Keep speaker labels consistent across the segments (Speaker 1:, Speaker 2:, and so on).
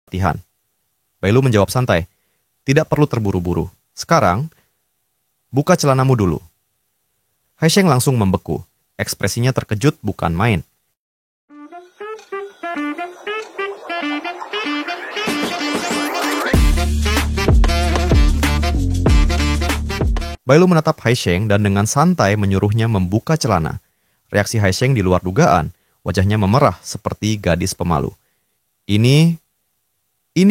Speaker 1: latihan. Bailu menjawab santai, tidak perlu terburu-buru. Sekarang, buka celanamu dulu. Haisheng langsung membeku. Ekspresinya terkejut bukan main. Bailu menatap Haisheng dan dengan santai menyuruhnya membuka celana. Reaksi Haisheng di luar dugaan, wajahnya memerah seperti gadis pemalu. Ini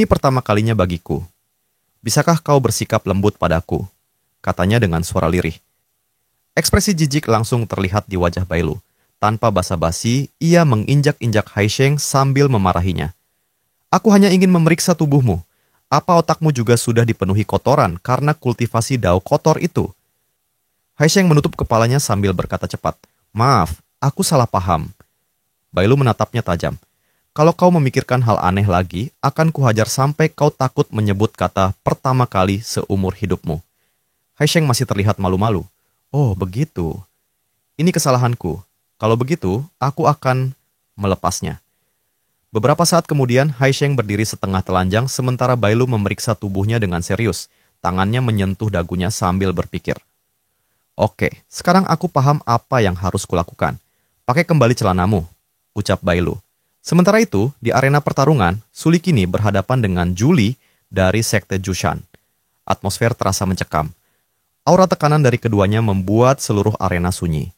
Speaker 1: pertama kalinya bagiku. Bisakah kau bersikap lembut padaku? Katanya dengan suara lirih. Ekspresi jijik langsung terlihat di wajah Bailu. Tanpa basa-basi, ia menginjak-injak Haisheng sambil memarahinya. Aku hanya ingin memeriksa tubuhmu. Apa otakmu juga sudah dipenuhi kotoran karena kultivasi dao kotor itu? Haisheng menutup kepalanya sambil berkata cepat. Maaf, aku salah paham. Bailu menatapnya tajam. Kalau kau memikirkan hal aneh lagi, akan kuhajar sampai kau takut menyebut kata pertama kali seumur hidupmu. Haisheng masih terlihat malu-malu. Oh, begitu. Ini kesalahanku. Kalau begitu, aku akan melepasnya. Beberapa saat kemudian, Haisheng berdiri setengah telanjang sementara Bailu memeriksa tubuhnya dengan serius. Tangannya menyentuh dagunya sambil berpikir. Oke, sekarang aku paham apa yang harus kulakukan. Pakai kembali celanamu, ucap Bailu. Sementara itu, di arena pertarungan, Suli kini berhadapan dengan Julie dari Sekte Jushan. Atmosfer terasa mencekam. Aura tekanan dari keduanya membuat seluruh arena sunyi.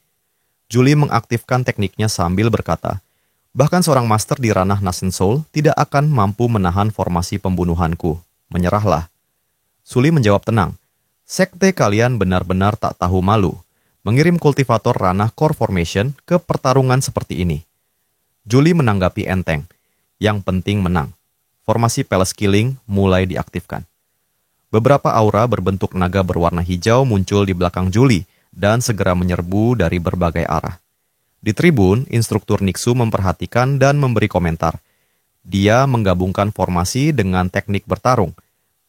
Speaker 1: Julie mengaktifkan tekniknya sambil berkata, bahkan seorang master di ranah Nascent Soul tidak akan mampu menahan formasi pembunuhanku. Menyerahlah. Suli menjawab tenang. Sekte kalian benar-benar tak tahu malu. Mengirim kultivator ranah Core Formation ke pertarungan seperti ini. Julie menanggapi enteng. Yang penting menang. Formasi Palace Killing mulai diaktifkan. Beberapa aura berbentuk naga berwarna hijau muncul di belakang Julie dan segera menyerbu dari berbagai arah. Di tribun, instruktur Nixu memperhatikan dan memberi komentar. Dia menggabungkan formasi dengan teknik bertarung.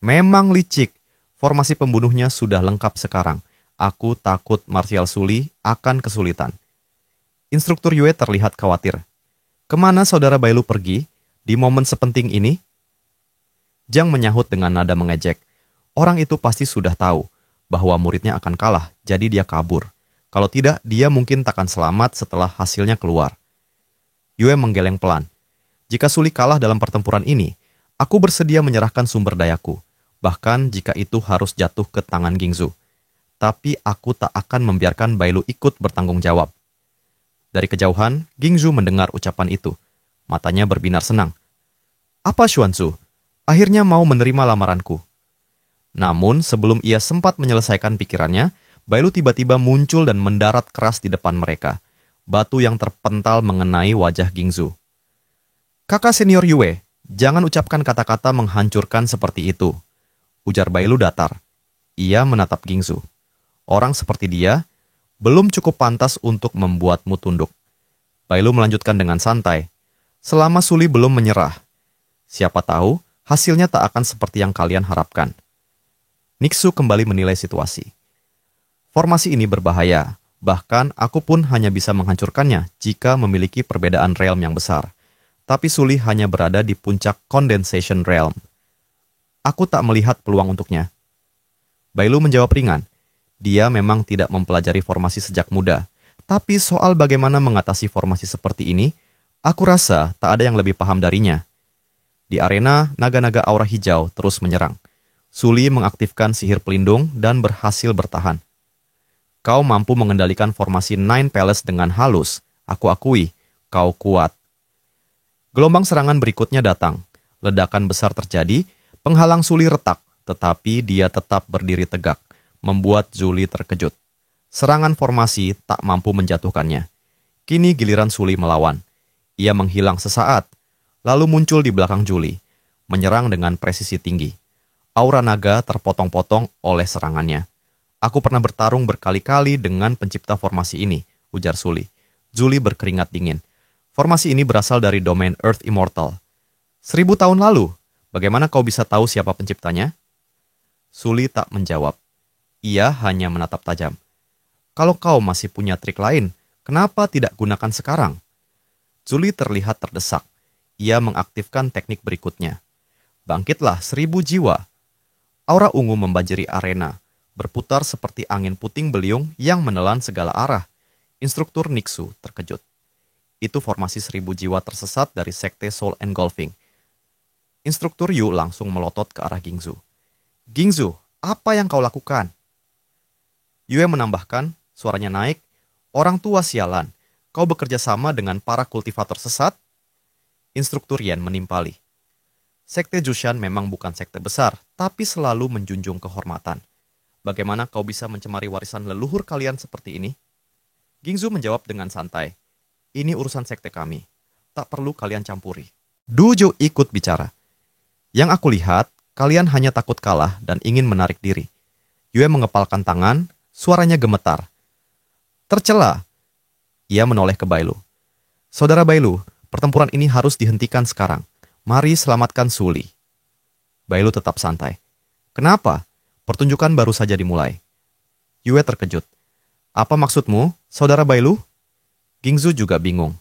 Speaker 1: Memang licik, formasi pembunuhnya sudah lengkap sekarang. Aku takut Martial Suli akan kesulitan. Instruktur Yue terlihat khawatir. Kemana saudara Bailu pergi di momen sepenting ini? Jiang menyahut dengan nada mengejek. Orang itu pasti sudah tahu bahwa muridnya akan kalah, jadi dia kabur. Kalau tidak, dia mungkin takkan selamat setelah hasilnya keluar. Yue menggeleng pelan. Jika Suli kalah dalam pertempuran ini, aku bersedia menyerahkan sumber dayaku, bahkan jika itu harus jatuh ke tangan Gingzu. Tapi aku tak akan membiarkan Bailu ikut bertanggung jawab. Dari kejauhan, Gingzu mendengar ucapan itu. Matanya berbinar senang. Apa Xuanzu? Akhirnya mau menerima lamaranku. Namun, sebelum ia sempat menyelesaikan pikirannya, Bailu tiba-tiba muncul dan mendarat keras di depan mereka. Batu yang terpental mengenai wajah Gingzu. Kakak senior Yue, jangan ucapkan kata-kata menghancurkan seperti itu. Ujar Bailu datar. Ia menatap Gingzu. Orang seperti dia belum cukup pantas untuk membuatmu tunduk. Bailu melanjutkan dengan santai. Selama Suli belum menyerah. Siapa tahu, hasilnya tak akan seperti yang kalian harapkan. Nixu kembali menilai situasi. Formasi ini berbahaya, bahkan aku pun hanya bisa menghancurkannya jika memiliki perbedaan realm yang besar. Tapi Suli hanya berada di puncak Condensation Realm. Aku tak melihat peluang untuknya. Bailu menjawab ringan. Dia memang tidak mempelajari formasi sejak muda, tapi soal bagaimana mengatasi formasi seperti ini, aku rasa tak ada yang lebih paham darinya. Di arena, naga-naga aura hijau terus menyerang. Suli mengaktifkan sihir pelindung dan berhasil bertahan. Kau mampu mengendalikan formasi Nine Palace dengan halus. Aku akui, kau kuat. Gelombang serangan berikutnya datang. Ledakan besar terjadi, penghalang Suli retak, tetapi dia tetap berdiri tegak, membuat Zuli terkejut. Serangan formasi tak mampu menjatuhkannya. Kini giliran Suli melawan. Ia menghilang sesaat, lalu muncul di belakang Zuli, menyerang dengan presisi tinggi. Aura naga terpotong-potong oleh serangannya. Aku pernah bertarung berkali-kali dengan pencipta formasi ini, ujar Suli. Zuli berkeringat dingin. Formasi ini berasal dari domain Earth Immortal. 1000 tahun lalu, bagaimana kau bisa tahu siapa penciptanya? Suli tak menjawab. Ia hanya menatap tajam. Kalau kau masih punya trik lain, kenapa tidak gunakan sekarang? Zuli terlihat terdesak. Ia mengaktifkan teknik berikutnya. Bangkitlah 1.000 jiwa. Aura ungu membanjiri arena, berputar seperti angin puting beliung yang menelan segala arah. Instruktur Nixu terkejut. Itu formasi 1.000 jiwa tersesat dari sekte Soul Engulfing. Instruktur Yu langsung melotot ke arah Gingzu. Gingzu, apa yang kau lakukan? Yue menambahkan, suaranya naik, orang tua sialan, kau bekerja sama dengan para kultivator sesat? Instruktur Yan menimpali. Sekte Jushan memang bukan sekte besar, tapi selalu menjunjung kehormatan. Bagaimana kau bisa mencemari warisan leluhur kalian seperti ini? Gingzu menjawab dengan santai. Ini urusan sekte kami. Tak perlu kalian campuri. Dujo ikut bicara. Yang aku lihat, kalian hanya takut kalah dan ingin menarik diri. Yue mengepalkan tangan, suaranya gemetar. Tercela. Ia menoleh ke Bailu. Saudara Bailu, pertempuran ini harus dihentikan sekarang. Mari selamatkan Suli. Bailu tetap santai. Kenapa? Pertunjukan baru saja dimulai. Yue terkejut. Apa maksudmu, saudara Bailu? Gingzu juga bingung.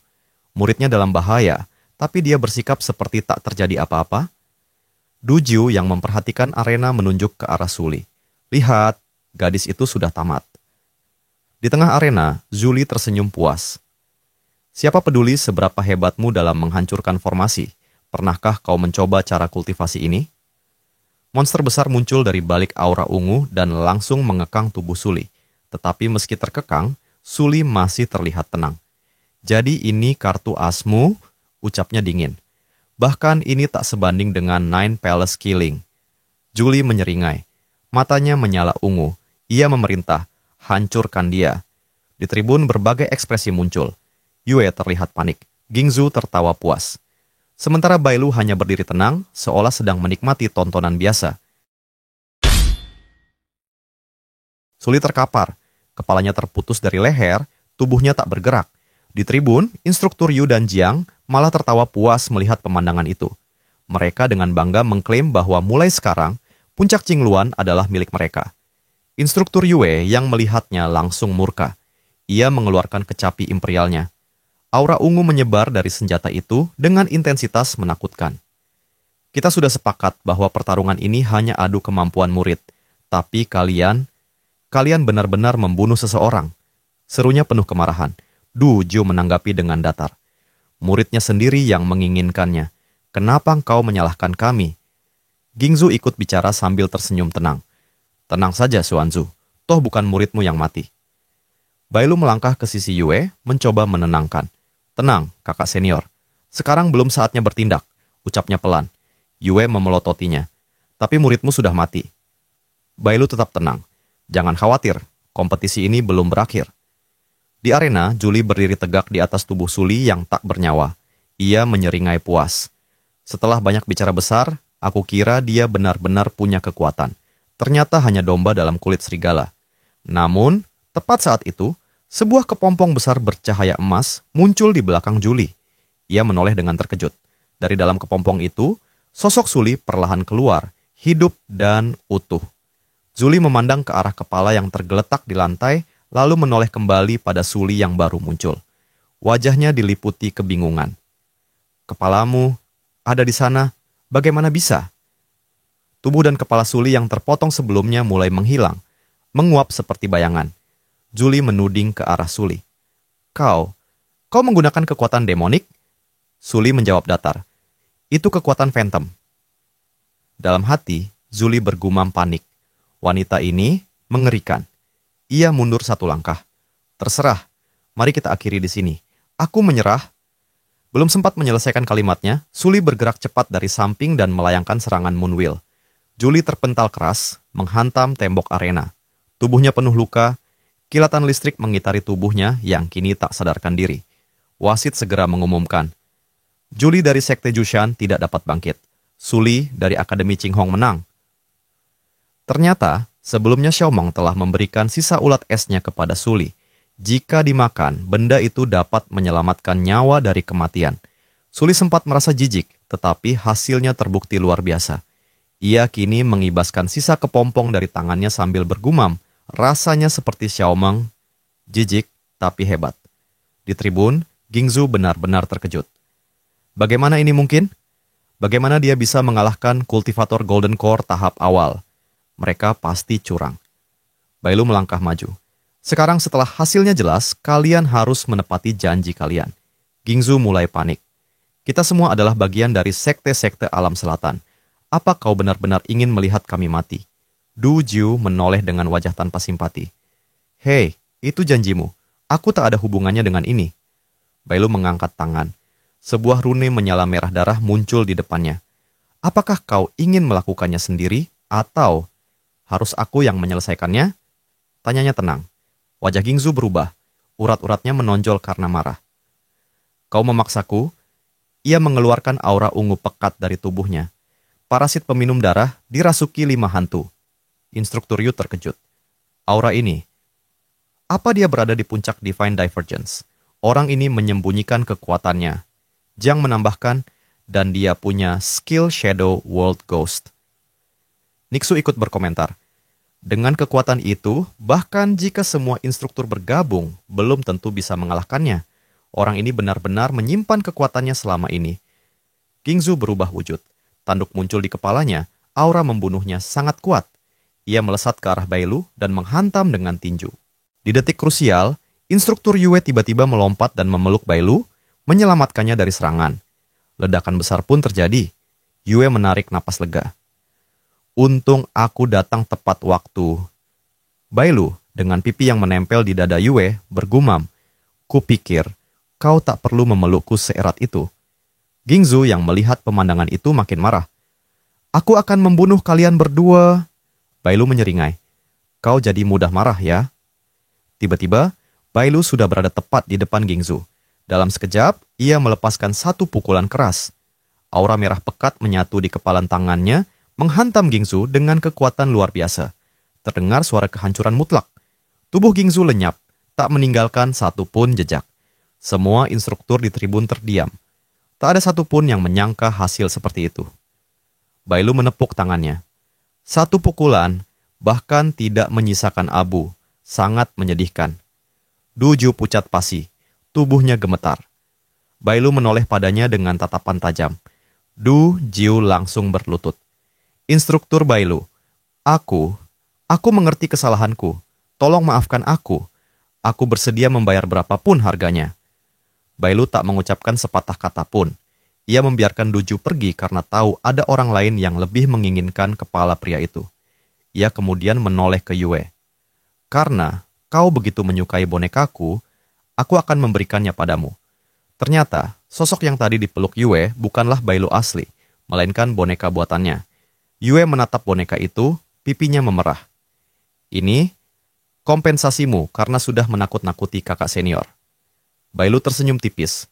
Speaker 1: Muridnya dalam bahaya, tapi dia bersikap seperti tak terjadi apa-apa. Dujiu yang memperhatikan arena menunjuk ke arah Suli. Lihat, gadis itu sudah tamat. Di tengah arena, Zuli tersenyum puas. Siapa peduli seberapa hebatmu dalam menghancurkan formasi? Pernahkah kau mencoba cara kultivasi ini? Monster besar muncul dari balik aura ungu dan langsung mengekang tubuh Suli. Tetapi meski terkekang, Suli masih terlihat tenang. Jadi ini kartu asmu, ucapnya dingin. Bahkan ini tak sebanding dengan Nine Palace Killing. Julie menyeringai. Matanya menyala ungu. Ia memerintah, hancurkan dia. Di tribun berbagai ekspresi muncul. Yue terlihat panik. Gingzu tertawa puas. Sementara Bailu hanya berdiri tenang, seolah sedang menikmati tontonan biasa. Suli terkapar. Kepalanya terputus dari leher, tubuhnya tak bergerak. Di tribun, instruktur Yu dan Jiang malah tertawa puas melihat pemandangan itu. Mereka dengan bangga mengklaim bahwa mulai sekarang, puncak Qingluan adalah milik mereka. Instruktur Yue yang melihatnya langsung murka. Ia mengeluarkan kecapi imperialnya. Aura ungu menyebar dari senjata itu dengan intensitas menakutkan. Kita sudah sepakat bahwa pertarungan ini hanya adu kemampuan murid. Tapi kalian benar-benar membunuh seseorang. Serunya penuh kemarahan. Du Jiu menanggapi dengan datar. Muridnya sendiri yang menginginkannya. Kenapa engkau menyalahkan kami? Gingzu ikut bicara sambil tersenyum tenang. Tenang saja, Xuanzu. Toh bukan muridmu yang mati. Bailu melangkah ke sisi Yue, mencoba menenangkan. Tenang, kakak senior. Sekarang belum saatnya bertindak, ucapnya pelan. Yue memelototinya. Tapi muridmu sudah mati. Bailu tetap tenang. Jangan khawatir, kompetisi ini belum berakhir. Di arena, Julie berdiri tegak di atas tubuh Suli yang tak bernyawa. Ia menyeringai puas. Setelah banyak bicara besar, aku kira dia benar-benar punya kekuatan. Ternyata hanya domba dalam kulit serigala. Namun, tepat saat itu, sebuah kepompong besar bercahaya emas muncul di belakang Julie. Ia menoleh dengan terkejut. Dari dalam kepompong itu, sosok Suli perlahan keluar, hidup dan utuh. Julie memandang ke arah kepala yang tergeletak di lantai, lalu menoleh kembali pada Suli yang baru muncul. Wajahnya diliputi kebingungan. Kepalamu ada di sana, bagaimana bisa? Tubuh dan kepala Suli yang terpotong sebelumnya mulai menghilang, menguap seperti bayangan. Julie menuding ke arah Suli. Kau menggunakan kekuatan demonik? Suli menjawab datar. Itu kekuatan Phantom. Dalam hati, Julie bergumam panik. Wanita ini mengerikan. Ia mundur satu langkah. Terserah, mari kita akhiri di sini. Aku menyerah. Belum sempat menyelesaikan kalimatnya, Suli bergerak cepat dari samping dan melayangkan serangan Moonwheel. Julie terpental keras, menghantam tembok arena. Tubuhnya penuh luka. Kilatan listrik mengitari tubuhnya yang kini tak sadarkan diri. Wasit segera mengumumkan. Julie dari Sekte Jushan tidak dapat bangkit. Suli dari Akademi Qinghong menang. Ternyata, sebelumnya Xiaomong telah memberikan sisa ulat esnya kepada Suli. Jika dimakan, benda itu dapat menyelamatkan nyawa dari kematian. Suli sempat merasa jijik, tetapi hasilnya terbukti luar biasa. Ia kini mengibaskan sisa kepompong dari tangannya sambil bergumam. Rasanya seperti Xiaomong, jijik tapi hebat. Di tribun, Gingzu benar-benar terkejut. Bagaimana ini mungkin? Bagaimana dia bisa mengalahkan kultivator Golden Core tahap awal? Mereka pasti curang. Bailu melangkah maju. Sekarang setelah hasilnya jelas, kalian harus menepati janji kalian. Gingzu mulai panik. Kita semua adalah bagian dari sekte-sekte alam selatan. Apa kau benar-benar ingin melihat kami mati? Du Jiu menoleh dengan wajah tanpa simpati. Hei, itu janjimu. Aku tak ada hubungannya dengan ini. Bailu mengangkat tangan. Sebuah rune menyala merah darah muncul di depannya. Apakah kau ingin melakukannya sendiri atau harus aku yang menyelesaikannya? Tanyanya tenang. Wajah Gingzu berubah. Urat-uratnya menonjol karena marah. Kau memaksaku? Ia mengeluarkan aura ungu pekat dari tubuhnya. Parasit peminum darah dirasuki 5 hantu. Instruktur Yu terkejut. Aura ini. Apa dia berada di puncak Divine Divergence? Orang ini menyembunyikan kekuatannya. Jiang menambahkan, dan dia punya skill Shadow World Ghost. Nixu ikut berkomentar. Dengan kekuatan itu, bahkan jika semua instruktur bergabung, belum tentu bisa mengalahkannya. Orang ini benar-benar menyimpan kekuatannya selama ini. Gingzu berubah wujud. Tanduk muncul di kepalanya, aura membunuhnya sangat kuat. Ia melesat ke arah Bailu dan menghantam dengan tinju. Di detik krusial, instruktur Yue tiba-tiba melompat dan memeluk Bailu, menyelamatkannya dari serangan. Ledakan besar pun terjadi. Yue menarik napas lega. Untung aku datang tepat waktu. Bailu, dengan pipi yang menempel di dada Yue, bergumam. Kupikir, kau tak perlu memelukku seerat itu. Gingzu yang melihat pemandangan itu makin marah. Aku akan membunuh kalian berdua. Bailu menyeringai. Kau jadi mudah marah ya. Tiba-tiba, Bailu sudah berada tepat di depan Gingzu. Dalam sekejap, ia melepaskan satu pukulan keras. Aura merah pekat menyatu di kepalan tangannya, menghantam Gingzu dengan kekuatan luar biasa. Terdengar suara kehancuran mutlak. Tubuh Gingzu lenyap, tak meninggalkan satupun jejak. Semua instruktur di tribun terdiam. Tak ada satupun yang menyangka hasil seperti itu. Bailu menepuk tangannya. Satu pukulan, bahkan tidak menyisakan abu. Sangat menyedihkan. Du Jiu pucat pasi. Tubuhnya gemetar. Bailu menoleh padanya dengan tatapan tajam. Du Jiu langsung berlutut. Instruktur Bailu, aku mengerti kesalahanku. Tolong maafkan aku. Aku bersedia membayar berapapun harganya. Bailu tak mengucapkan sepatah kata pun. Ia membiarkan Du Jiu pergi karena tahu ada orang lain yang lebih menginginkan kepala pria itu. Ia kemudian menoleh ke Yue. Karena kau begitu menyukai bonekaku, aku akan memberikannya padamu. Ternyata, sosok yang tadi dipeluk Yue bukanlah Bailu asli, melainkan boneka buatannya. Yue menatap boneka itu, pipinya memerah. Ini kompensasimu karena sudah menakut-nakuti kakak senior. Bailu tersenyum tipis.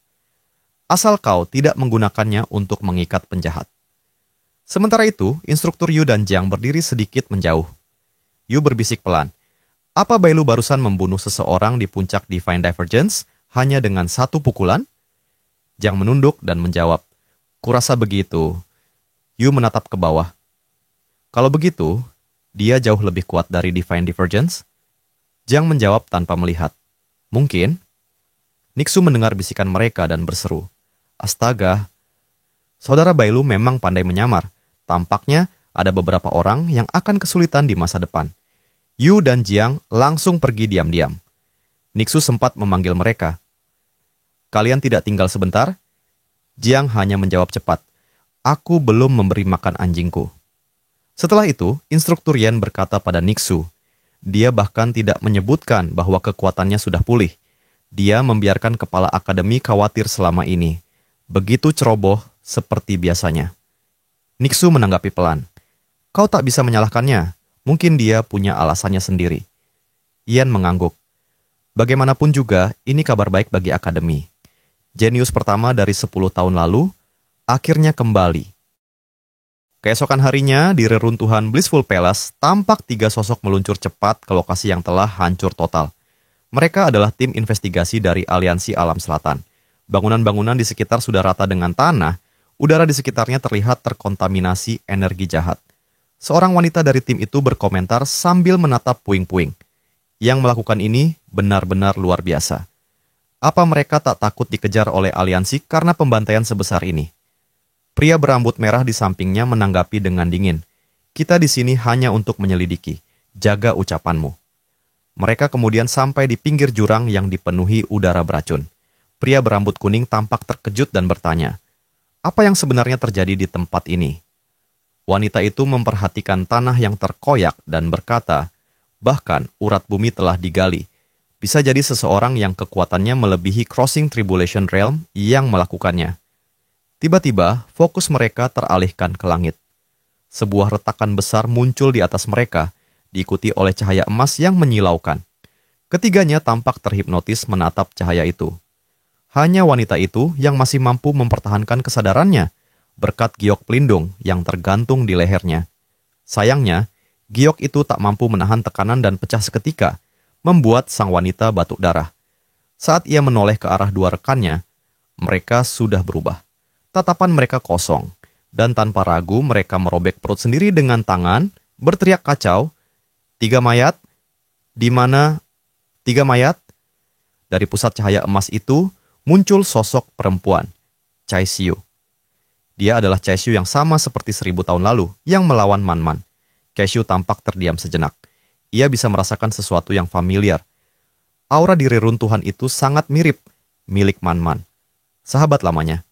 Speaker 1: Asal kau tidak menggunakannya untuk mengikat penjahat. Sementara itu, instruktur Yu dan Jiang berdiri sedikit menjauh. Yu berbisik pelan. Apa Bailu barusan membunuh seseorang di puncak Divine Divergence hanya dengan satu pukulan? Jiang menunduk dan menjawab. Kurasa begitu. Yu menatap ke bawah. Kalau begitu, dia jauh lebih kuat dari Divine Divergence? Jiang menjawab tanpa melihat. Mungkin. Nixu mendengar bisikan mereka dan berseru. Astaga. Saudara Bailu memang pandai menyamar. Tampaknya ada beberapa orang yang akan kesulitan di masa depan. Yu dan Jiang langsung pergi diam-diam. Nixu sempat memanggil mereka. Kalian tidak tinggal sebentar? Jiang hanya menjawab cepat. Aku belum memberi makan anjingku. Setelah itu, instruktur Yan berkata pada Nixu. Dia bahkan tidak menyebutkan bahwa kekuatannya sudah pulih. Dia membiarkan kepala akademi khawatir selama ini. Begitu ceroboh seperti biasanya. Nixu menanggapi pelan. Kau tak bisa menyalahkannya. Mungkin dia punya alasannya sendiri. Yan mengangguk. Bagaimanapun juga, ini kabar baik bagi akademi. Jenius pertama dari 10 tahun lalu, akhirnya kembali. Keesokan harinya, di reruntuhan Blissful Palace, tampak 3 sosok meluncur cepat ke lokasi yang telah hancur total. Mereka adalah tim investigasi dari Aliansi Alam Selatan. Bangunan-bangunan di sekitar sudah rata dengan tanah, udara di sekitarnya terlihat terkontaminasi energi jahat. Seorang wanita dari tim itu berkomentar sambil menatap puing-puing. Yang melakukan ini benar-benar luar biasa. Apa mereka tak takut dikejar oleh aliansi karena pembantaian sebesar ini? Pria berambut merah di sampingnya menanggapi dengan dingin. Kita di sini hanya untuk menyelidiki. Jaga ucapanmu. Mereka kemudian sampai di pinggir jurang yang dipenuhi udara beracun. Pria berambut kuning tampak terkejut dan bertanya, "Apa yang sebenarnya terjadi di tempat ini?" Wanita itu memperhatikan tanah yang terkoyak dan berkata, "Bahkan urat bumi telah digali. Bisa jadi seseorang yang kekuatannya melebihi Crossing Tribulation Realm yang melakukannya." Tiba-tiba, fokus mereka teralihkan ke langit. Sebuah retakan besar muncul di atas mereka, diikuti oleh cahaya emas yang menyilaukan. Ketiganya tampak terhipnotis menatap cahaya itu. Hanya wanita itu yang masih mampu mempertahankan kesadarannya, berkat giok pelindung yang tergantung di lehernya. Sayangnya, giok itu tak mampu menahan tekanan dan pecah seketika, membuat sang wanita batuk darah. Saat ia menoleh ke arah dua rekannya, mereka sudah berubah. Tatapan mereka kosong, dan tanpa ragu mereka merobek perut sendiri dengan tangan, berteriak kacau, "Tiga mayat? Di mana? Tiga mayat?" Dari pusat cahaya emas itu muncul sosok perempuan, Chai Xiu. Dia adalah Chai Xiu yang sama seperti 1000 tahun lalu yang melawan Man Man. Chai Xiu tampak terdiam sejenak. Ia bisa merasakan sesuatu yang familiar. Aura di reruntuhan itu sangat mirip milik Man Man, sahabat lamanya.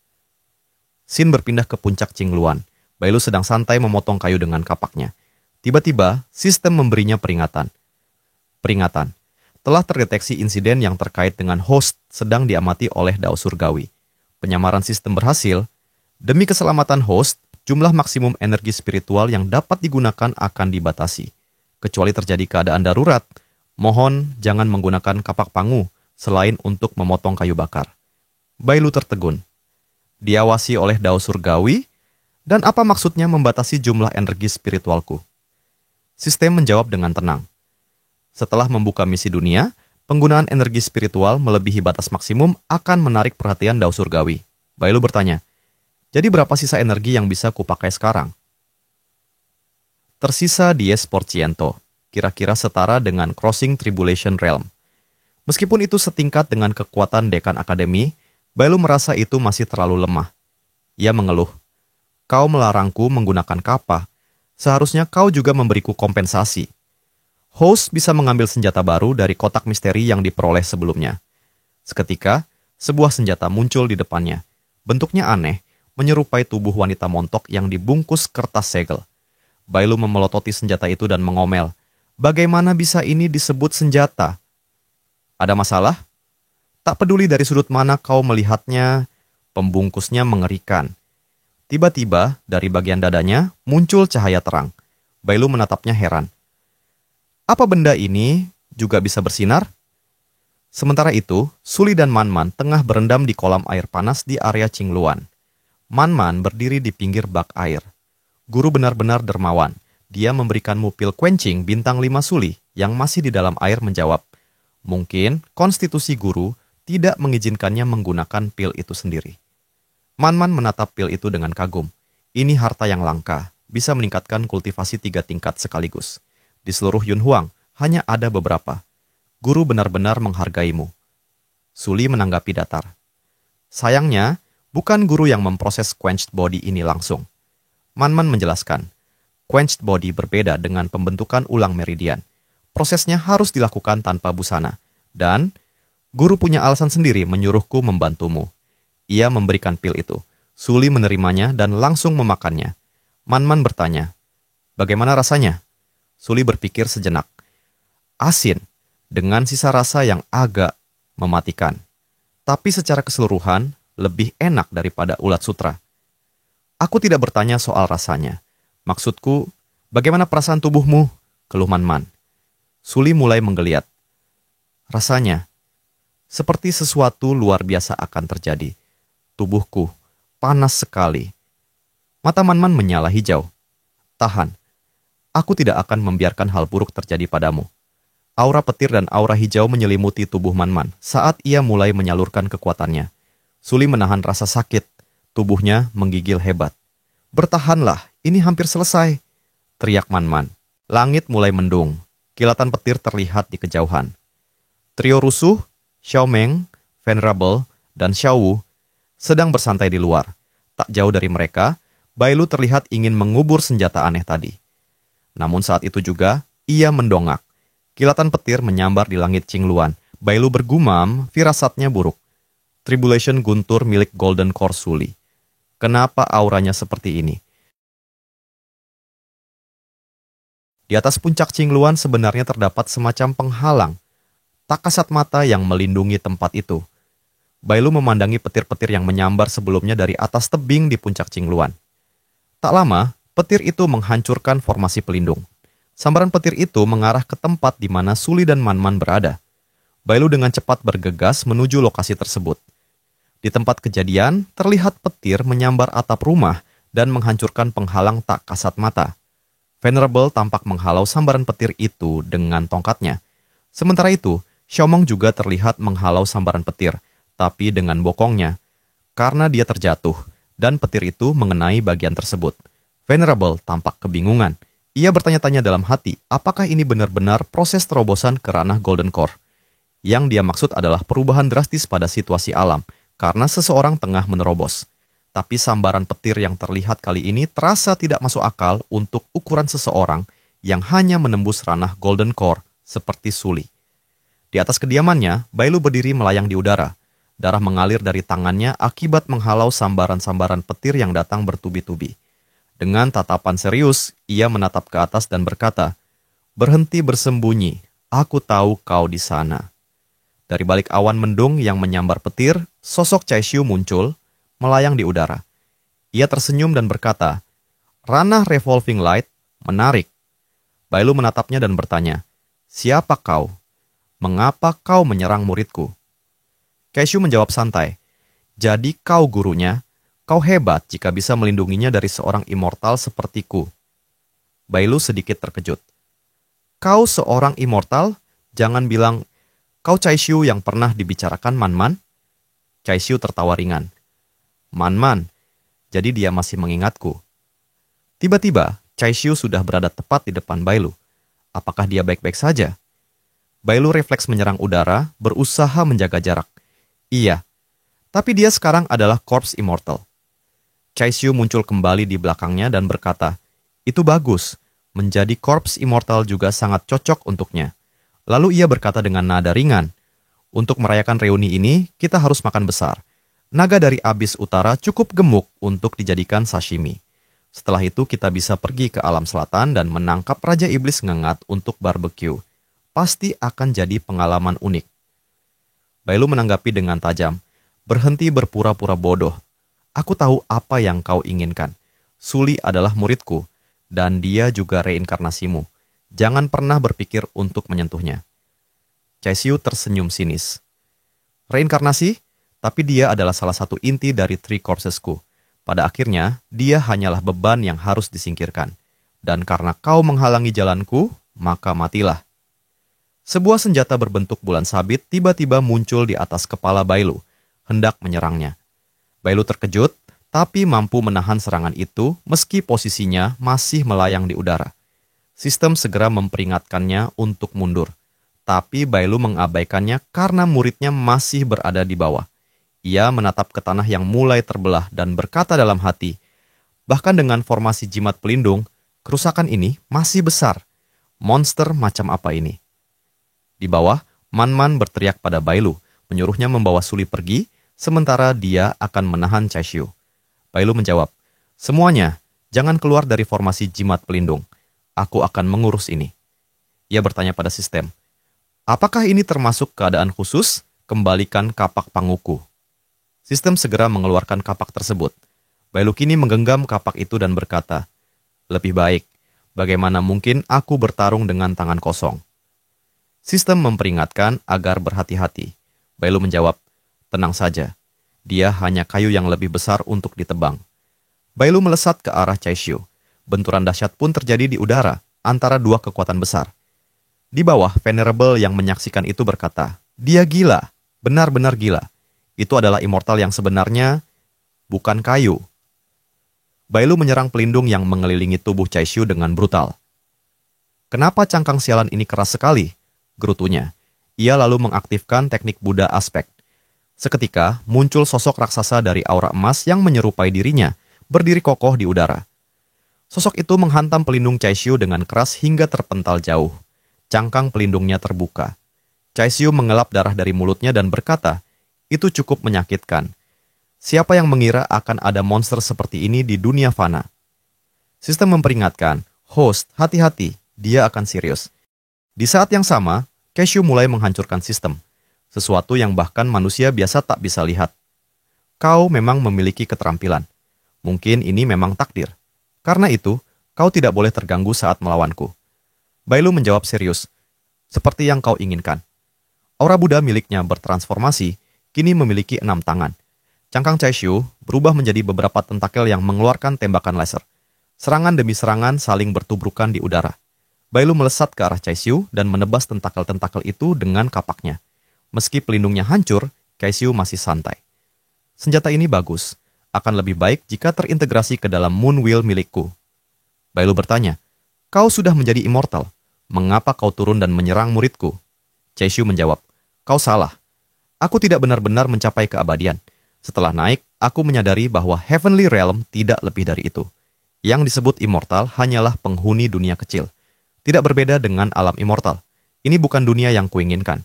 Speaker 1: Sin berpindah ke puncak Qingluan. Bailu sedang santai memotong kayu dengan kapaknya. Tiba-tiba, sistem memberinya peringatan. Peringatan. Telah terdeteksi insiden yang terkait dengan host sedang diamati oleh Dao Surgawi. Penyamaran sistem berhasil. Demi keselamatan host, jumlah maksimum energi spiritual yang dapat digunakan akan dibatasi. Kecuali terjadi keadaan darurat, mohon jangan menggunakan kapak pangu selain untuk memotong kayu bakar. Bailu tertegun. Diawasi oleh Dao Surgawi, dan apa maksudnya membatasi jumlah energi spiritualku? Sistem menjawab dengan tenang. Setelah membuka misi dunia, penggunaan energi spiritual melebihi batas maksimum akan menarik perhatian Dao Surgawi. Bailu bertanya, "Jadi berapa sisa energi yang bisa kupakai sekarang?" Tersisa 10%, kira-kira setara dengan Crossing Tribulation Realm. Meskipun itu setingkat dengan kekuatan Dekan Akademi, Bailu merasa itu masih terlalu lemah. Ia mengeluh, "Kau melarangku menggunakan kapah. Seharusnya kau juga memberiku kompensasi." Host bisa mengambil senjata baru dari kotak misteri yang diperoleh sebelumnya. Seketika, sebuah senjata muncul di depannya. Bentuknya aneh, menyerupai tubuh wanita montok yang dibungkus kertas segel. Bailu memelototi senjata itu dan mengomel, "Bagaimana bisa ini disebut senjata?" "Ada masalah?" "Tak peduli dari sudut mana kau melihatnya, pembungkusnya mengerikan." Tiba-tiba, dari bagian dadanya, muncul cahaya terang. Bailu menatapnya heran. "Apa benda ini juga bisa bersinar?" Sementara itu, Suli dan Man Man tengah berendam di kolam air panas di area Qingluan. Man Man berdiri di pinggir bak air. Guru benar-benar dermawan. Dia memberikanmu pil quenching bintang 5 Suli yang masih di dalam air menjawab, "Mungkin konstitusi guru tidak mengizinkannya menggunakan pil itu sendiri." Man Man menatap pil itu dengan kagum. Ini harta yang langka, bisa meningkatkan kultivasi 3 tingkat sekaligus. Di seluruh Yunhuang, hanya ada beberapa. Guru benar-benar menghargaimu. Suli menanggapi datar. Sayangnya, bukan guru yang memproses quenched body ini langsung. Man Man menjelaskan, quenched body berbeda dengan pembentukan ulang meridian. Prosesnya harus dilakukan tanpa busana. Dan, guru punya alasan sendiri menyuruhku membantumu. Ia memberikan pil itu. Suli menerimanya dan langsung memakannya. Man Man bertanya, "Bagaimana rasanya?" Suli berpikir sejenak. "Asin, dengan sisa rasa yang agak mematikan. Tapi secara keseluruhan, lebih enak daripada ulat sutra." "Aku tidak bertanya soal rasanya. Maksudku, bagaimana perasaan tubuhmu?" keluh Man Man. Suli mulai menggeliat. "Rasanya, seperti sesuatu luar biasa akan terjadi. Tubuhku panas sekali." Mata Man Man menyala hijau. "Tahan. Aku tidak akan membiarkan hal buruk terjadi padamu." Aura petir dan aura hijau menyelimuti tubuh Man Man saat ia mulai menyalurkan kekuatannya. Suli menahan rasa sakit. Tubuhnya menggigil hebat. "Bertahanlah, ini hampir selesai," teriak Man Man. Langit mulai mendung. Kilatan petir terlihat di kejauhan. Trio rusuh, Xiao Meng, Venerable, dan Xiao Wu sedang bersantai di luar. Tak jauh dari mereka, Bailu terlihat ingin mengubur senjata aneh tadi. Namun saat itu juga, ia mendongak. Kilatan petir menyambar di langit Qingluan. Bailu bergumam, firasatnya buruk. Tribulation guntur milik Golden Core Suli. Kenapa auranya seperti ini? Di atas puncak Qingluan sebenarnya terdapat semacam penghalang, tak kasat mata yang melindungi tempat itu. Bailu memandangi petir-petir yang menyambar sebelumnya dari atas tebing di puncak Qingluan. Tak lama, petir itu menghancurkan formasi pelindung. Sambaran petir itu mengarah ke tempat di mana Suli dan Manman berada. Bailu dengan cepat bergegas menuju lokasi tersebut. Di tempat kejadian, terlihat petir menyambar atap rumah dan menghancurkan penghalang tak kasat mata. Venerable tampak menghalau sambaran petir itu dengan tongkatnya. Sementara itu, Xiaomong juga terlihat menghalau sambaran petir, tapi dengan bokongnya, karena dia terjatuh, dan petir itu mengenai bagian tersebut. Venerable tampak kebingungan. Ia bertanya-tanya dalam hati, apakah ini benar-benar proses terobosan ke ranah Golden Core? Yang dia maksud adalah perubahan drastis pada situasi alam, karena seseorang tengah menerobos. Tapi sambaran petir yang terlihat kali ini terasa tidak masuk akal untuk ukuran seseorang yang hanya menembus ranah Golden Core seperti Suli. Di atas kediamannya, Bailu berdiri melayang di udara. Darah mengalir dari tangannya akibat menghalau sambaran-sambaran petir yang datang bertubi-tubi. Dengan tatapan serius, ia menatap ke atas dan berkata, "Berhenti bersembunyi, aku tahu kau di sana." Dari balik awan mendung yang menyambar petir, sosok Cai Xiu muncul, melayang di udara. Ia tersenyum dan berkata, "Ranah Revolving Light menarik." Bailu menatapnya dan bertanya, "Siapa kau? Mengapa kau menyerang muridku?" Cai Xiu menjawab santai, "Jadi kau gurunya, kau hebat jika bisa melindunginya dari seorang immortal sepertiku." Bailu sedikit terkejut. "Kau seorang immortal? Jangan bilang, kau Cai Xiu yang pernah dibicarakan Manman?" Cai Xiu tertawa ringan. "Manman, jadi dia masih mengingatku." Tiba-tiba, Cai Xiu sudah berada tepat di depan Bailu. Apakah dia baik-baik saja? Bailu refleks menyerang udara, berusaha menjaga jarak. Iya, tapi dia sekarang adalah Corpse Immortal. Cai Xiu muncul kembali di belakangnya dan berkata, "Itu bagus, menjadi Corpse Immortal juga sangat cocok untuknya." Lalu ia berkata dengan nada ringan, "Untuk merayakan reuni ini, kita harus makan besar. Naga dari Abis Utara cukup gemuk untuk dijadikan sashimi. Setelah itu kita bisa pergi ke alam selatan dan menangkap Raja Iblis ngengat untuk barbecue. Pasti akan jadi pengalaman unik." Bailu menanggapi dengan tajam, "Berhenti berpura-pura bodoh. Aku tahu apa yang kau inginkan. Suli adalah muridku, dan dia juga reinkarnasimu. Jangan pernah berpikir untuk menyentuhnya." Cai Xiu tersenyum sinis. "Reinkarnasi? Tapi dia adalah salah satu inti dari Three Corpsesku. Pada akhirnya, dia hanyalah beban yang harus disingkirkan. Dan karena kau menghalangi jalanku, maka matilah." Sebuah senjata berbentuk bulan sabit tiba-tiba muncul di atas kepala Bailu, hendak menyerangnya. Bailu terkejut, tapi mampu menahan serangan itu meski posisinya masih melayang di udara. Sistem segera memperingatkannya untuk mundur, tapi Bailu mengabaikannya karena muridnya masih berada di bawah. Ia menatap ke tanah yang mulai terbelah dan berkata dalam hati, "Bahkan dengan formasi jimat pelindung, kerusakan ini masih besar. Monster macam apa ini?" Di bawah, Manman berteriak pada Bailu, menyuruhnya membawa Suli pergi, sementara dia akan menahan Cai Xiu. Bailu menjawab, "Semuanya, jangan keluar dari formasi jimat pelindung. Aku akan mengurus ini." Ia bertanya pada sistem, "Apakah ini termasuk keadaan khusus? Kembalikan kapak panguku." Sistem segera mengeluarkan kapak tersebut. Bailu kini menggenggam kapak itu dan berkata, "Lebih baik, bagaimana mungkin aku bertarung dengan tangan kosong?" Sistem memperingatkan agar berhati-hati. Bailu menjawab, "Tenang saja, dia hanya kayu yang lebih besar untuk ditebang." Bailu melesat ke arah Cai Xiu. Benturan dahsyat pun terjadi di udara antara dua kekuatan besar. Di bawah, Venerable yang menyaksikan itu berkata, "Dia gila, benar-benar gila. Itu adalah immortal yang sebenarnya, bukan kayu." Bailu menyerang pelindung yang mengelilingi tubuh Cai Xiu dengan brutal. "Kenapa cangkang sialan ini keras sekali?" gerutunya. Ia lalu mengaktifkan teknik Buddha aspek. Seketika muncul sosok raksasa dari aura emas yang menyerupai dirinya, berdiri kokoh di udara. Sosok itu menghantam pelindung Chaisyu dengan keras hingga terpental jauh. Cangkang pelindungnya terbuka. Chaisyu mengelap darah dari mulutnya dan berkata, "Itu cukup menyakitkan. Siapa yang mengira akan ada monster seperti ini di dunia fana?" Sistem memperingatkan, "Host, hati-hati, dia akan serius." Di saat yang sama, Chaisyu mulai menghancurkan sistem. Sesuatu yang bahkan manusia biasa tak bisa lihat. Kau memang memiliki keterampilan. Mungkin ini memang takdir. Karena itu, kau tidak boleh terganggu saat melawanku. Bailu menjawab serius. Seperti yang kau inginkan. Aura Buddha miliknya bertransformasi, kini memiliki 6 tangan. Cangkang Chaisyu berubah menjadi beberapa tentakel yang mengeluarkan tembakan laser. Serangan demi serangan saling bertubrukan di udara. Bailu melesat ke arah Chaisyu dan menebas tentakel-tentakel itu dengan kapaknya. Meski pelindungnya hancur, Chaisyu masih santai. Senjata ini bagus. Akan lebih baik jika terintegrasi ke dalam Moon Wheel milikku. Bailu bertanya, "Kau sudah menjadi immortal. Mengapa kau turun dan menyerang muridku?" Chaisyu menjawab, "Kau salah. Aku tidak benar-benar mencapai keabadian. Setelah naik, aku menyadari bahwa Heavenly Realm tidak lebih dari itu. Yang disebut immortal hanyalah penghuni dunia kecil. Tidak berbeda dengan alam immortal. Ini bukan dunia yang kuinginkan.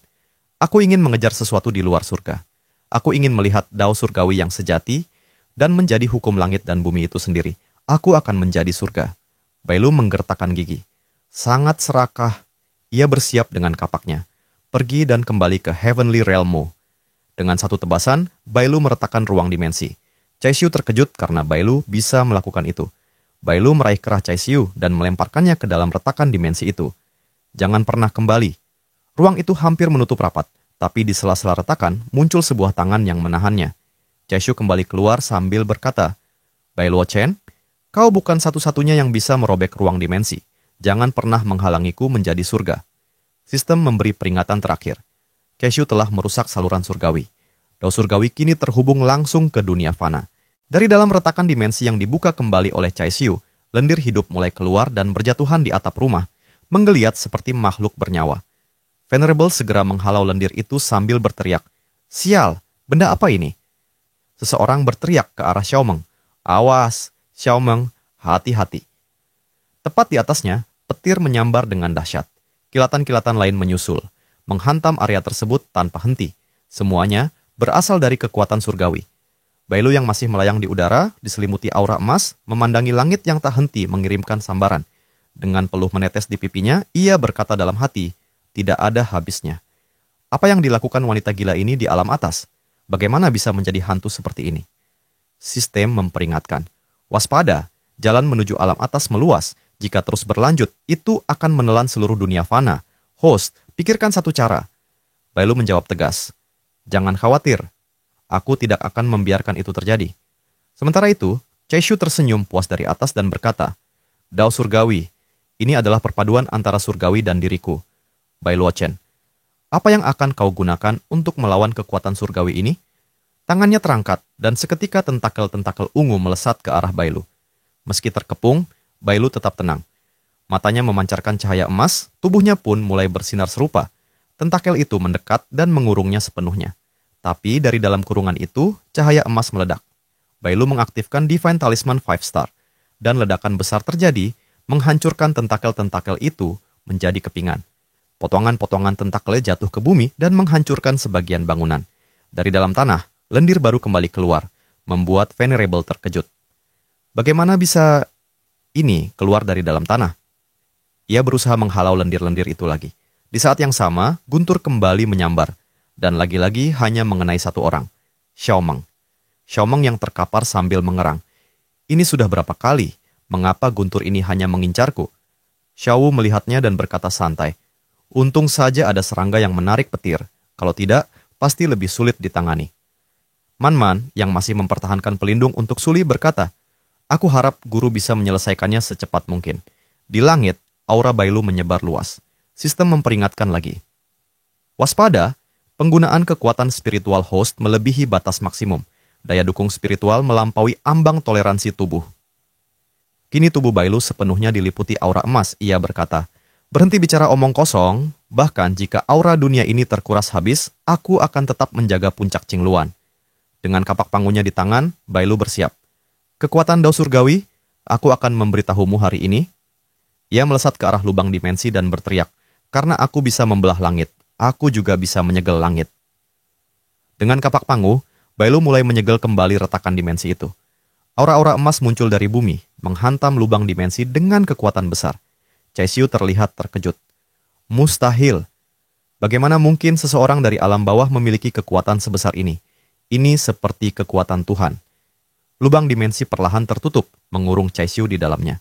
Speaker 1: Aku ingin mengejar sesuatu di luar surga. Aku ingin melihat dao surgawi yang sejati dan menjadi hukum langit dan bumi itu sendiri. Aku akan menjadi surga." Bailu menggertakkan gigi. Sangat serakah, ia bersiap dengan kapaknya. Pergi dan kembali ke Heavenly Realm-mu. Dengan satu tebasan, Bailu meretakkan ruang dimensi. Chaisyu terkejut karena Bailu bisa melakukan itu. Bailu meraih kerah Chaisyu dan melemparkannya ke dalam retakan dimensi itu. "Jangan pernah kembali." Ruang itu hampir menutup rapat, tapi di sela-sela retakan muncul sebuah tangan yang menahannya. Chaisyu kembali keluar sambil berkata, "Bailuo Chen, kau bukan satu-satunya yang bisa merobek ruang dimensi. Jangan pernah menghalangiku menjadi surga." Sistem memberi peringatan terakhir. Chaisyu telah merusak saluran surgawi. Dao surgawi kini terhubung langsung ke dunia fana. Dari dalam retakan dimensi yang dibuka kembali oleh Chaisyu, lendir hidup mulai keluar dan berjatuhan di atap rumah, menggeliat seperti makhluk bernyawa. Venerable segera menghalau lendir itu sambil berteriak, "Sial, benda apa ini?" Seseorang berteriak ke arah Xiaomeng, "Awas, Xiaomeng, hati-hati." Tepat di atasnya, petir menyambar dengan dahsyat. Kilatan-kilatan lain menyusul, menghantam area tersebut tanpa henti. Semuanya berasal dari kekuatan surgawi. Bailu yang masih melayang di udara, diselimuti aura emas, memandangi langit yang tak henti mengirimkan sambaran. Dengan peluh menetes di pipinya, ia berkata dalam hati, tidak ada habisnya. Apa yang dilakukan wanita gila ini di alam atas? Bagaimana bisa menjadi hantu seperti ini? Sistem memperingatkan, waspada, jalan menuju alam atas meluas. Jika terus berlanjut, itu akan menelan seluruh dunia fana. Host, pikirkan satu cara. Bailu menjawab tegas, "Jangan khawatir. Aku tidak akan membiarkan itu terjadi." Sementara itu, Chaisyu tersenyum puas dari atas dan berkata, "Dao surgawi, ini adalah perpaduan antara surgawi dan diriku. Bailuo Chen, apa yang akan kau gunakan untuk melawan kekuatan surgawi ini?" Tangannya terangkat dan seketika tentakel-tentakel ungu melesat ke arah Bailu. Meski terkepung, Bailu tetap tenang. Matanya memancarkan cahaya emas, tubuhnya pun mulai bersinar serupa. Tentakel itu mendekat dan mengurungnya sepenuhnya. Tapi dari dalam kurungan itu, cahaya emas meledak. Bailu mengaktifkan Divine Talisman 5 Star, dan ledakan besar terjadi, menghancurkan tentakel-tentakel itu menjadi kepingan. Potongan-potongan tentakelnya jatuh ke bumi dan menghancurkan sebagian bangunan. Dari dalam tanah, lendir baru kembali keluar, membuat Venerable terkejut. Bagaimana bisa ini keluar dari dalam tanah? Ia berusaha menghalau lendir-lendir itu lagi. Di saat yang sama, guntur kembali menyambar, dan lagi-lagi hanya mengenai satu orang, Xiaomeng. Xiaomeng yang terkapar sambil mengerang. "Ini sudah berapa kali? Mengapa guntur ini hanya mengincarku?" Xiaowu melihatnya dan berkata santai, "Untung saja ada serangga yang menarik petir. Kalau tidak, pasti lebih sulit ditangani." Man-Man yang masih mempertahankan pelindung untuk Suli berkata, "Aku harap guru bisa menyelesaikannya secepat mungkin." Di langit, aura Bailu menyebar luas. Sistem memperingatkan lagi. Waspada, penggunaan kekuatan spiritual host melebihi batas maksimum. Daya dukung spiritual melampaui ambang toleransi tubuh. Kini tubuh Bailu sepenuhnya diliputi aura emas, ia berkata, "Berhenti bicara omong kosong, Bahkan jika aura dunia ini terkuras habis, aku akan tetap menjaga puncak Qingluan. Dengan kapak pangunya di tangan, Bailu bersiap. Kekuatan Dao Surgawi, aku akan memberitahumu hari ini. Ia melesat ke arah lubang dimensi dan berteriak, karena aku bisa membelah langit, aku juga bisa menyegel langit. Dengan kapak pangu, Bailu mulai menyegel kembali retakan dimensi itu. Aura-aura emas muncul dari bumi, menghantam lubang dimensi dengan kekuatan besar. Cai Xiu terlihat terkejut. Mustahil. Bagaimana mungkin seseorang dari alam bawah memiliki kekuatan sebesar ini? Ini seperti kekuatan Tuhan. Lubang dimensi perlahan tertutup, mengurung Cai Xiu di dalamnya.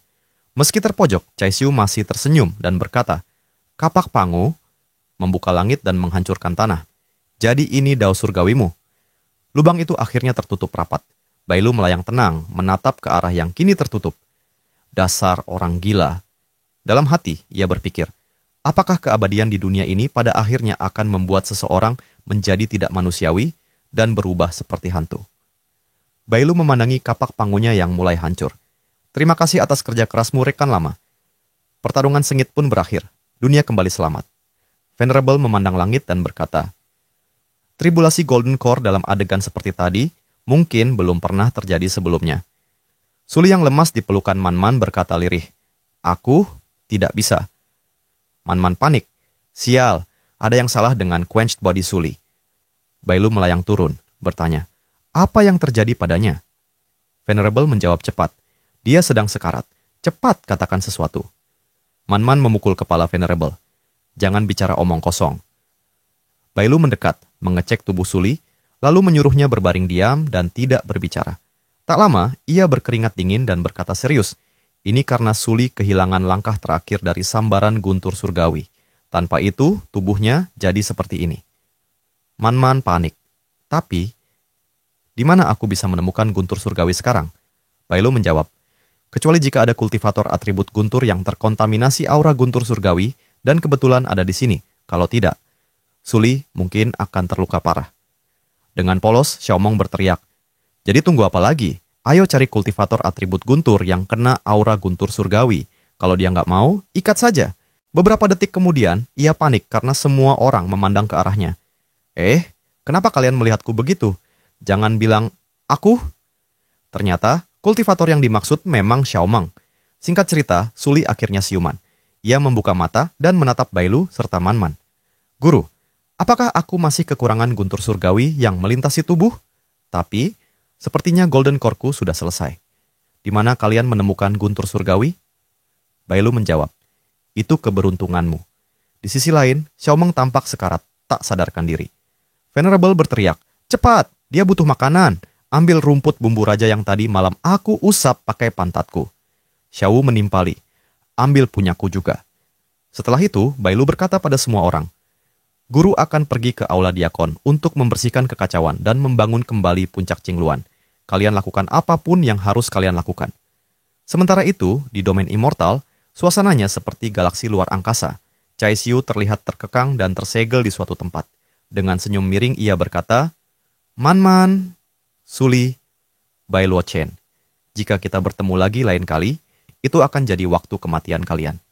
Speaker 1: Meski terpojok, Cai Xiu masih tersenyum dan berkata, "Kapak pangu membuka langit dan menghancurkan tanah. Jadi ini Dao Surgawimu." Lubang itu akhirnya tertutup rapat. Bailu melayang tenang, menatap ke arah yang kini tertutup. Dasar orang gila. Dalam hati, ia berpikir, apakah keabadian di dunia ini pada akhirnya akan membuat seseorang menjadi tidak manusiawi dan berubah seperti hantu? Bailu memandangi kapak pangunya yang mulai hancur. Terima kasih atas kerja kerasmu rekan lama. Pertarungan sengit pun berakhir. Dunia kembali selamat. Venerable memandang langit dan berkata, tribulasi Golden Core dalam adegan seperti tadi mungkin belum pernah terjadi sebelumnya. Suli yang lemas di pelukan Man-Man berkata lirih, aku tidak bisa. Man-Man panik. Sial, ada yang salah dengan Quenched Body Suli. Bailu melayang turun, bertanya, apa yang terjadi padanya? Venerable menjawab cepat, dia sedang sekarat. Cepat katakan sesuatu. Man-Man memukul kepala Venerable. Jangan bicara omong kosong. Bailu mendekat, mengecek tubuh Suli, lalu menyuruhnya berbaring diam dan tidak berbicara. Tak lama, ia berkeringat dingin dan berkata serius, ini karena Suli kehilangan langkah terakhir dari sambaran guntur surgawi. Tanpa itu, tubuhnya jadi seperti ini. Man-Man panik. Tapi, di mana aku bisa menemukan guntur surgawi sekarang? Bailu menjawab, kecuali jika ada kultivator atribut guntur yang terkontaminasi aura guntur surgawi dan kebetulan ada di sini. Kalau tidak, Suli mungkin akan terluka parah. Dengan polos, Xiaomong berteriak, jadi tunggu apa lagi? Ayo cari kultivator atribut guntur yang kena aura guntur surgawi. Kalau dia nggak mau, ikat saja. Beberapa detik kemudian, ia panik karena semua orang memandang ke arahnya. Kenapa kalian melihatku begitu? Jangan bilang, aku? Ternyata, kultivator yang dimaksud memang Xiaomong. Singkat cerita, Suli akhirnya siuman. Ia membuka mata dan menatap Bailu serta Man-Man. Guru, apakah aku masih kekurangan guntur surgawi yang melintasi tubuh? Tapi, sepertinya Golden Core-ku sudah selesai. Di mana kalian menemukan guntur surgawi? Bailu menjawab, itu keberuntunganmu. Di sisi lain, Xiaomong tampak sekarat, tak sadarkan diri. Venerable berteriak, cepat, dia butuh makanan. Ambil rumput bumbu raja yang tadi malam aku usap pakai pantatku. Xiao menimpali, ambil punyaku juga. Setelah itu, Bailu berkata pada semua orang, guru akan pergi ke aula diakon untuk membersihkan kekacauan dan membangun kembali puncak Qingluan. Kalian lakukan apapun yang harus kalian lakukan. Sementara itu, di domain immortal, suasananya seperti galaksi luar angkasa. Cai Xiu terlihat terkekang dan tersegel di suatu tempat. Dengan senyum miring ia berkata, Man-Man, Suli, Bai Luo Chen, jika kita bertemu lagi lain kali, itu akan jadi waktu kematian kalian.